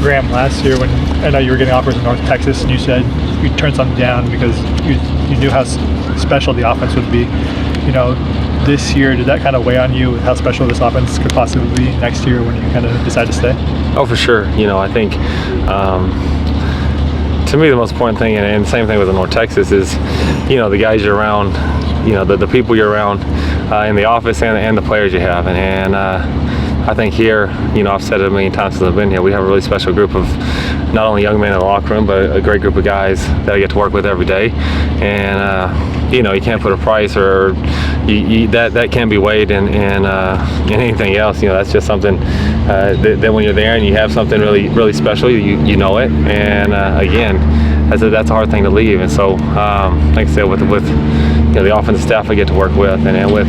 Graham, last year when I know you were getting offers in North Texas, and you said you turned something down because you knew how special the offense would be. This year, did that kind of weigh on you with how special this offense could possibly be next year when you kind of decide to stay? Oh, for sure. I think to me the most important thing, and the same thing with North Texas, is the guys you're around, the people you're around in the office and the players you have, and I think here, I've said it a million times since I've been here, we have a really special group of not only young men in the locker room, but a great group of guys that I get to work with every day. And you can't put a price or that can't be weighed in anything else. That's just something that when you're there and you have something really, really special, you know it. And again, that's a hard thing to leave. And so, like I said, with the offensive staff I get to work with, and with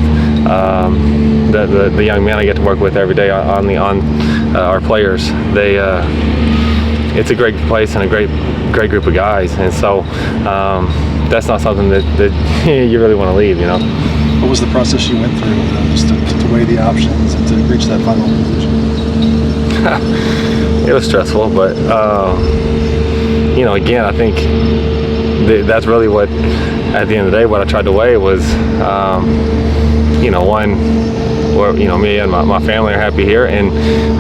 the young men I get to work with every day on our players, it's a great place and a great group of guys. And so that's not something that you really want to leave. What was the process you went through just to weigh the options and to reach that final conclusion? It was stressful, but again, I think that's really what, at the end of the day, what I tried to weigh was, one, where me and my family are happy here, and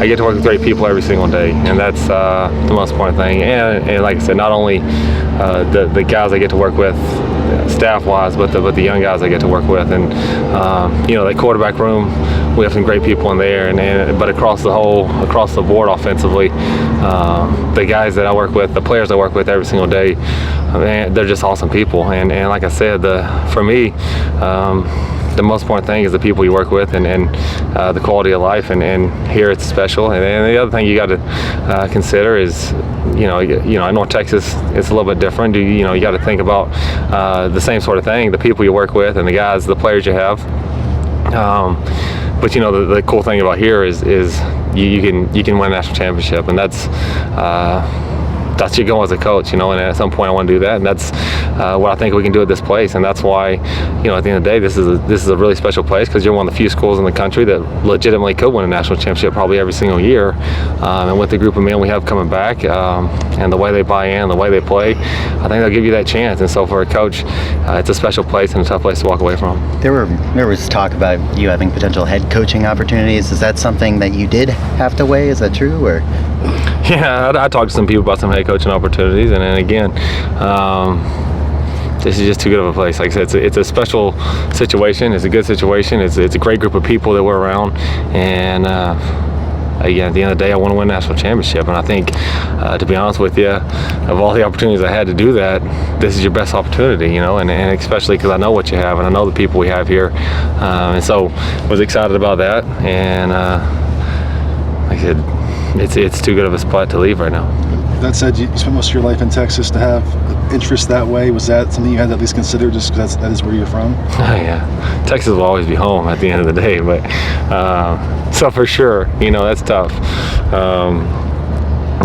I get to work with great people every single day, and that's the most important thing. And like I said, not only the guys I get to work with staff-wise, but the young guys I get to work with, and that quarterback room, we have some great people in there, but across the board offensively, the guys that I work with, the players I work with every single day, man, they're just awesome people. And like I said, for me, the most important thing is the people you work with and the quality of life, and here it's special. And the other thing you got to consider is, in North Texas it's a little bit different. You got to think about the same sort of thing, the people you work with and the guys, the players you have. But the cool thing about here is you can win a national championship, and that's your goal as a coach, and at some point I want to do that, and that's what I think we can do at this place. And that's why, at the end of the day, this is a really special place, because you're one of the few schools in the country that legitimately could win a national championship probably every single year. And with the group of men we have coming back, and the way they buy in, the way they play, I think they'll give you that chance. And so for a coach, it's a special place and a tough place to walk away from. There was talk about you having potential head coaching opportunities. Is that something that you did have to weigh? Is that true, or? Yeah, I talked to some people about some head coaching opportunities, and then again, this is just too good of a place. Like I said, it's a special situation. It's a good situation. It's a great group of people that we're around, and again, at the end of the day, I want to win a national championship. And I think, to be honest with you, of all the opportunities I had to do that, this is your best opportunity, and especially because I know what you have and I know the people we have here, and so I was excited about that. And like I said, it's too good of a spot to leave right now. That said, you spent most of your life in Texas. To have interest that way, was that something you had to at least consider, just because that is where you're from? Oh, yeah. Texas will always be home at the end of the day, but so for sure, that's tough.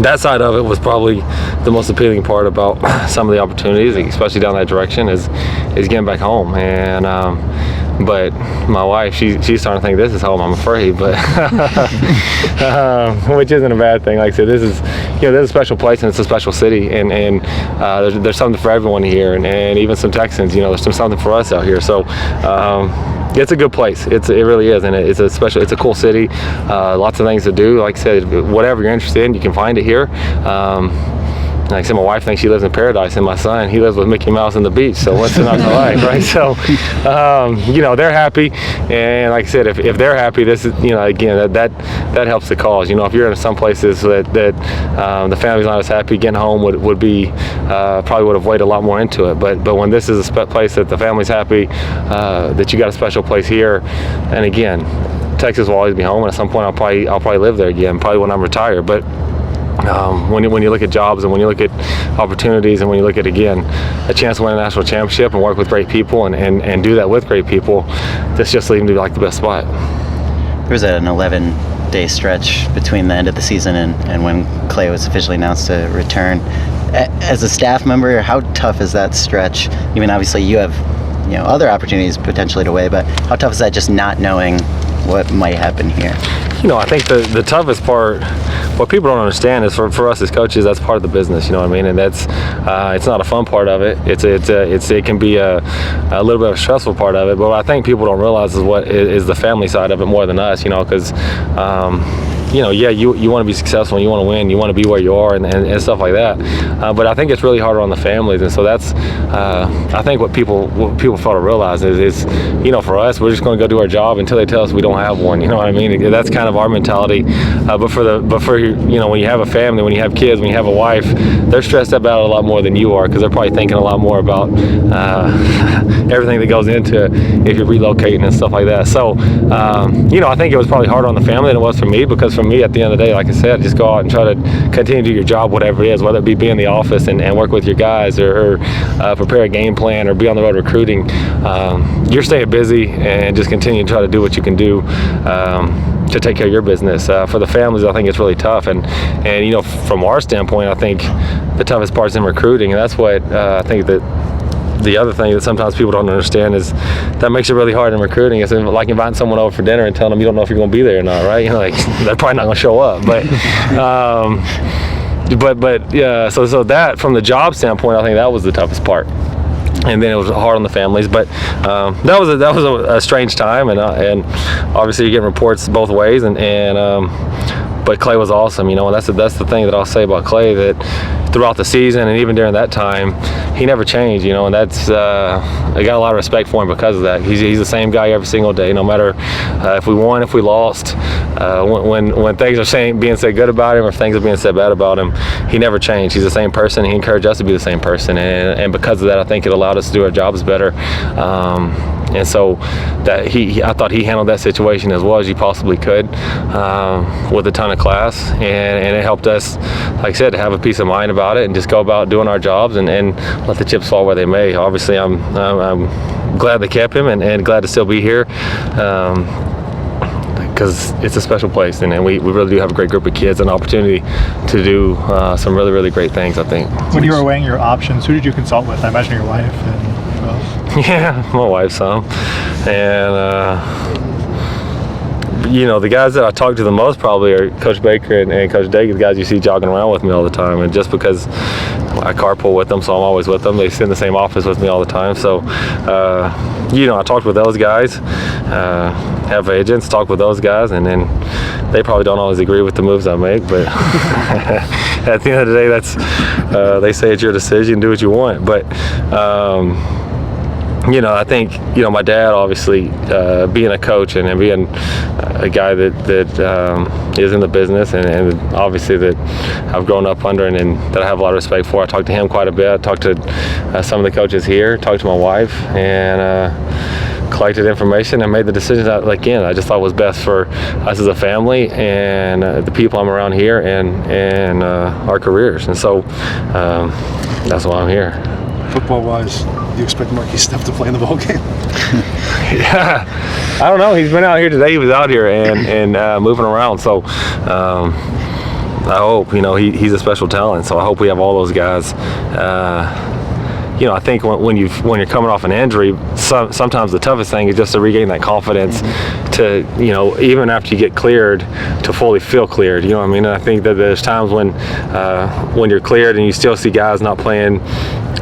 That side of it was probably the most appealing part about some of the opportunities, especially down that direction, is getting back home. And but my wife, she's starting to think this is home, I'm afraid, but which isn't a bad thing. Like I said, this is a special place, and it's a special city, and there's something for everyone here, and even some Texans, there's something for us out here. So it's a good place. It really is, and it's a cool city. Lots of things to do. Like I said, whatever you're interested in, you can find it here. Like I said, my wife thinks she lives in paradise, and my son, he lives with Mickey Mouse on the beach. So what's not to like, right? So, they're happy, and like I said, if they're happy, this is, again, that helps the cause. If you're in some places that the family's not as happy, getting home would be probably would have weighed a lot more into it. But when this is a place that the family's happy, that you got a special place here, and again, Texas will always be home, and at some point I'll probably live there again, probably when I'm retired. But when you look at jobs, and when you look at opportunities, and when you look at, again, a chance to win a national championship and work with great people and do that with great people, this just seemed to be like the best spot. There was an 11-day stretch between the end of the season and when Clay was officially announced to return. As a staff member, how tough is that stretch? I mean, obviously you have other opportunities potentially to weigh, but how tough is that, just not knowing what might happen here? I think the toughest part what people don't understand is for us as coaches, that's part of the business. You know what I mean? And that's it's not a fun part of it. It can be a little bit of a stressful part of it. But what I think people don't realize is what is the family side of it more than us. You know, because you want to be successful, and you want to win, you want to be where you are, and stuff like that. But I think it's really harder on the families, and so that's I think what people fail to realize is for us, we're just going to go do our job until they tell us we don't have one. You know what I mean? That's kind of our mentality. But for when you have a family, when you have kids, when you have a wife, they're stressed about it a lot more than you are, because they're probably thinking a lot more about everything that goes into if you're relocating and stuff like that. So I think it was probably harder on the family than it was for me, because for me, at the end of the day, like I said, just go out and try to continue to do your job, whatever it is, whether it be in the office and work with your guys, or prepare a game plan, or be on the road recruiting. You're staying busy and just continue to try to do what you can do to take care of your business. For the families, I think it's really tough, and from our standpoint, I think the toughest part is in recruiting, and that's what I think that the other thing that sometimes people don't understand is that makes it really hard in recruiting. It's like inviting someone over for dinner and telling them you don't know if you're going to be there or not, right? Like, they're probably not going to show up, but yeah. So that, from the job standpoint, I think that was the toughest part. And then it was hard on the families, but that was a strange time, and obviously you're getting reports both ways, but Clay was awesome, and that's the thing that I'll say about Clay, that throughout the season and even during that time, he never changed, and that's I got a lot of respect for him because of that. He's the same guy every single day, no matter if we won, if we lost, when things are being said good about him, or if things are being said bad about him, he never changed. He's the same person. He encouraged us to be the same person, and because of that, I think it allowed us to do our jobs better. And so that I thought he handled that situation as well as he possibly could, with a ton of class, and it helped us, like I said, to have a peace of mind about it and just go about doing our jobs and let the chips fall where they may. Obviously, I'm glad they kept him, and glad to still be here, because it's a special place, and we really do have a great group of kids, and an opportunity to do some really, really great things, I think. When you were weighing your options, who did you consult with? I imagine your wife and who else? Yeah, my wife some, and the guys that I talk to the most probably are Coach Baker and Coach Daggy, the guys you see jogging around with me all the time. And just because I carpool with them, so I'm always with them. They sit in the same office with me all the time. So, I talked with those guys, have agents, talk with those guys, and then they probably don't always agree with the moves I make. But at the end of the day, that's they say it's your decision, do what you want. But I think, my dad, obviously, being a coach and being a guy that is in the business, and obviously that I've grown up under and that I have a lot of respect for. I talked to him quite a bit. I talked to some of the coaches here, talked to my wife, and collected information and made the decisions that, again, I just thought was best for us as a family and the people I'm around here and our careers. And so that's why I'm here. Football-wise, do you expect Marquis Steph to play in the ball game? Yeah, I don't know. He's been out here today. He was out here and moving around. So I hope, he's a special talent. So I hope we have all those guys. I think when you're coming off an injury, sometimes the toughest thing is just to regain that confidence, to even after you get cleared, to fully feel cleared. You know what I mean? And I think that there's times when you're cleared and you still see guys not playing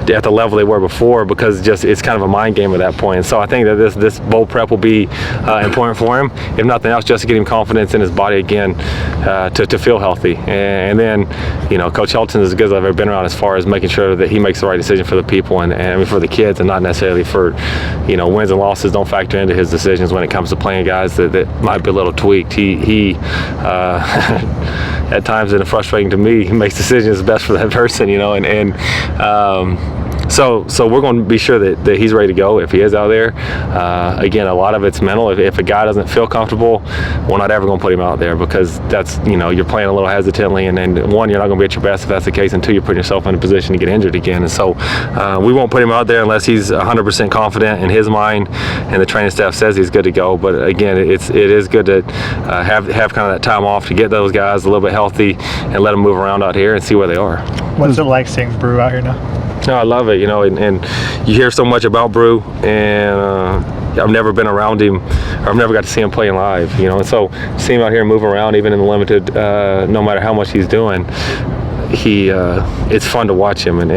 at the level they were before, because it's kind of a mind game at that point. And so I think that this bowl prep will be important for him, if nothing else, just to get him confidence in his body again, to feel healthy. And then, Coach Helton is as good as I've ever been around, as far as making sure that he makes the right decision for the people and for the kids, and not necessarily for, wins and losses don't factor into his decisions when it comes to playing guys that might be a little tweaked. He at times, and it's frustrating to me, he makes decisions best for that person, So we're going to be sure that he's ready to go if he is out there. Again, a lot of it's mental. If a guy doesn't feel comfortable, we're not ever going to put him out there, because that's, you're playing a little hesitantly, and then one, you're not going to be at your best if that's the case, and two, you're putting yourself in a position to get injured again. And so we won't put him out there unless he's 100% confident in his mind and the training staff says he's good to go. But again, it is good to have kind of that time off to get those guys a little bit healthy and let them move around out here and see where they are. What's it like seeing Brew out here now? No, I love it, and you hear so much about Brew, and I've never been around him, or I've never got to see him playing live, you know. And so see him out here moving around, even in the limited, no matter how much he's doing, it's fun to watch him, and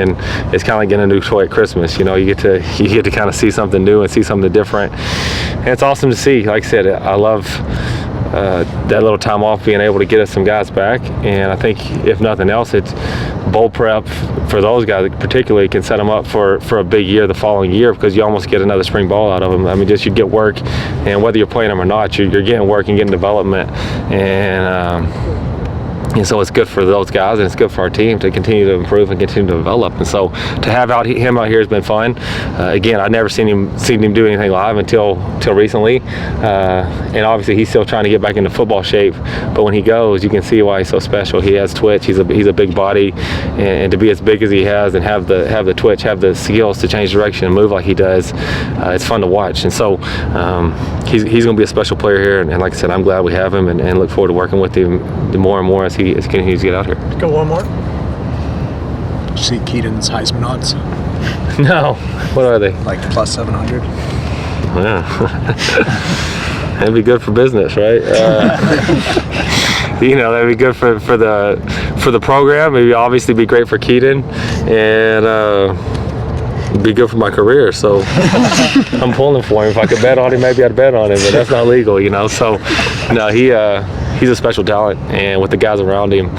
it's kind of like getting a new toy at Christmas. You know, you get to kind of see something new and see something different, and it's awesome to see. Like I said, I love that little time off, being able to get us some guys back, and I think if nothing else, it's bowl prep for those guys particularly can set them up for a big year the following year, because you almost get another spring ball out of them. I mean, just you get work, and whether you're playing them or not, you're getting work and getting development, and so it's good for those guys, and it's good for our team to continue to improve and continue to develop. And so to have him out here has been fun. Again, I've never seen him do anything live until recently, and obviously he's still trying to get back into football shape. But when he goes, you can see why he's so special. He has twitch. He's a big body, and to be as big as he has and have the twitch, have the skills to change direction and move like he does, it's fun to watch. And so he's going to be a special player here. And like I said, I'm glad we have him, and look forward to working with him more and more as he continues to get out here. Go one more. Did you see Kedon's Heisman odds? No. What are they? Like plus 700. Yeah. That'd be good for business, right? You know, that'd be good for the program. It'd obviously be great for Kedon, and it'd be good for my career. So I'm pulling for him. If I could bet on him, maybe I'd bet on him, but that's not legal, you know. So no, he's a special talent, and with the guys around him,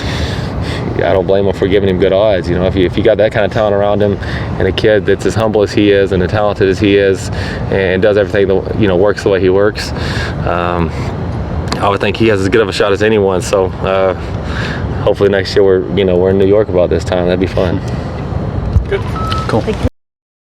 I don't blame him for giving him good odds. You know, if you got that kind of talent around him, and a kid that's as humble as he is and as talented as he is, and does everything that, you know, works the way he works, I would think he has as good of a shot as anyone. So hopefully next year we're in New York about this time. That'd be fun. Good. Cool.